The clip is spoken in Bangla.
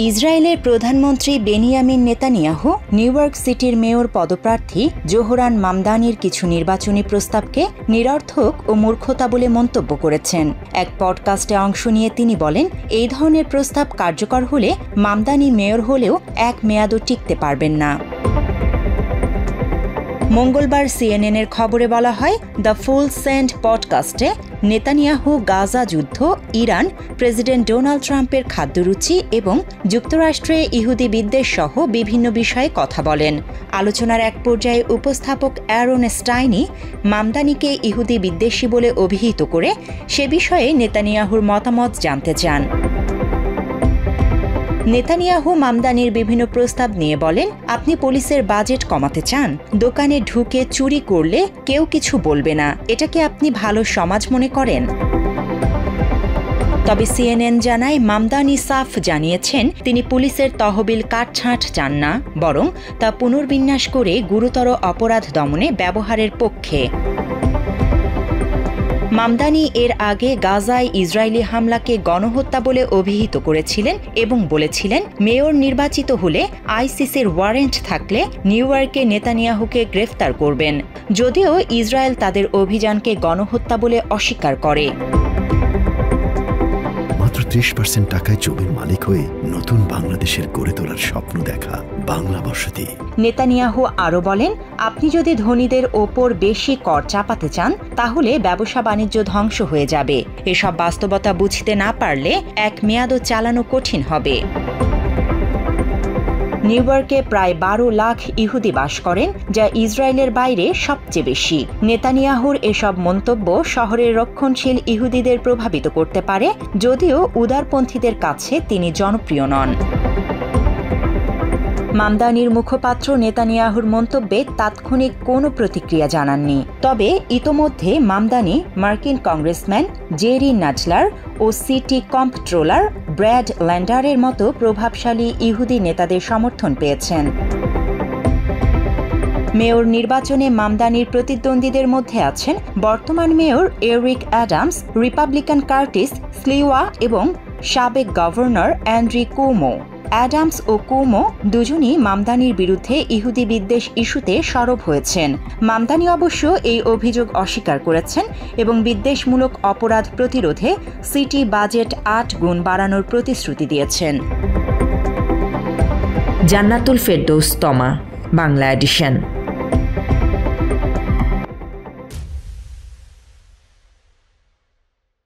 ইসরায়েলের প্রধানমন্ত্রী বেনিয়ামিন নেতানিয়াহু নিউ ইয়র্ক সিটির মেয়র পদপ্রার্থী জোহরান মামদানির কিছু নির্বাচনী প্রস্তাবকে নিরর্থক ও মূর্খতা বলে মন্তব্য করেছেন। এক পডকাস্টে অংশ নিয়ে তিনি বলেন, এই ধরনের প্রস্তাব কার্যকর হলে মামদানি মেয়র হলেও এক মেয়াদও টিকতে পারবেন না। মঙ্গলবার সিএনএনের খবরে বলা হয়, দ্য ফুল সেন্ট পডকাস্টে নেতানিয়াহু গাজা যুদ্ধ, ইরান, প্রেসিডেন্ট ডোনাল্ড ট্রাম্পের খাদ্যরুচি এবং যুক্তরাষ্ট্রে ইহুদি বিদ্বেষ সহ বিভিন্ন বিষয়ে কথা বলেন। আলোচনার এক পর্যায়ে উপস্থাপক অ্যারন স্টাইনি মামদানিকে ইহুদি বিদ্বেষী বলে অভিহিত করে সে বিষয়ে নেতানিয়াহুর মতামত জানতে চান। নেতানিয়াহু মামদানির বিভিন্ন প্রস্তাব নিয়ে বলেন, আপনি পুলিশের বাজেট কমাতে চান, দোকানে ঢুকে চুরি করলে কেউ কিছু বলবে না, এটাকে আপনি ভালো সমাজ মনে করেন? তবে সিএনএন জানায়, মামদানি সাফ জানিয়েছেন তিনি পুলিশের তহবিল কাটছাঁট চান না, বরং তা পুনর্বিন্যাস করে গুরুতর অপরাধ দমনে ব্যবহারের পক্ষে। মামদানি এর আগে গাজায় ইসরায়েলি হামলাকে গণহত্যা বলে অভিহিত করেছিলেন এবং বলেছিলেন, মেয়র নির্বাচিত হলে আইসিসির ওয়ারেন্ট থাকলে নিউ ইয়র্কে নেতানিয়াহুকে গ্রেফতার করবেন, যদিও ইসরায়েল তাদের অভিযানকে গণহত্যা বলে অস্বীকার করে। 30% টাকায় জমির মালিক হয়ে নতুন বাংলাদেশের গড়ে তোলার স্বপ্ন দেখা বাংলা বসতি। নেতানিয়াহু আরও বলেন, আপনি যদি ধনীদের ওপর বেশি কর চাপাতে চান তাহলে ব্যবসা বাণিজ্য ধ্বংস হয়ে যাবে। এসব বাস্তবতা বুঝতে না পারলে এক মেয়াদও চালানো কঠিন হবে। নিউ ইয়র্কে প্রায় 12 লাখ ইহুদি বাস করেন, যা ইসরায়েলের বাইরে সবচেয়ে বেশি। নেতানিয়াহুর এসব মন্তব্য শহরের রক্ষণশীল ইহুদিদের প্রভাবিত করতে পারে, যদিও উদারপন্থীদের কাছে তিনি জনপ্রিয় নন। মামদানির মুখপাত্র নেতানিয়াহুর মন্তব্যে তাৎক্ষণিক কোনো প্রতিক্রিয়া জানাননি। তবে ইতোমধ্যে মামদানি মার্কিন কংগ্রেসম্যান জেরি নাজলার ও সিটি কম্পট্রোলার ব্র্যাড ল্যান্ডারের মতো প্রভাবশালী ইহুদি নেতাদের সমর্থন পেয়েছেন। মেয়র নির্বাচনে মামদানির প্রতিদ্বন্দ্বীদের মধ্যে আছেন বর্তমান mayor Eric Adams, Republican Curtis Sliwa এবং সাবেক গভর্নর অ্যান্ড্রি কুমো। অ্যাডামস ও কুমো দুজনই মামদানির বিরুদ্ধে ইহুদি বিদ্বেষ ইস্যুতে সরব হয়েছেন। মামদানি অবশ্য এই অভিযোগ অস্বীকার করেছেন এবং বিদ্বেষমূলক অপরাধ প্রতিরোধে সিটি বাজেট 8 গুণ বাড়ানোর প্রতিশ্রুতি দিয়েছেন। জান্নাতুল ফেরদৌস তমা, বাংলা এডিশন।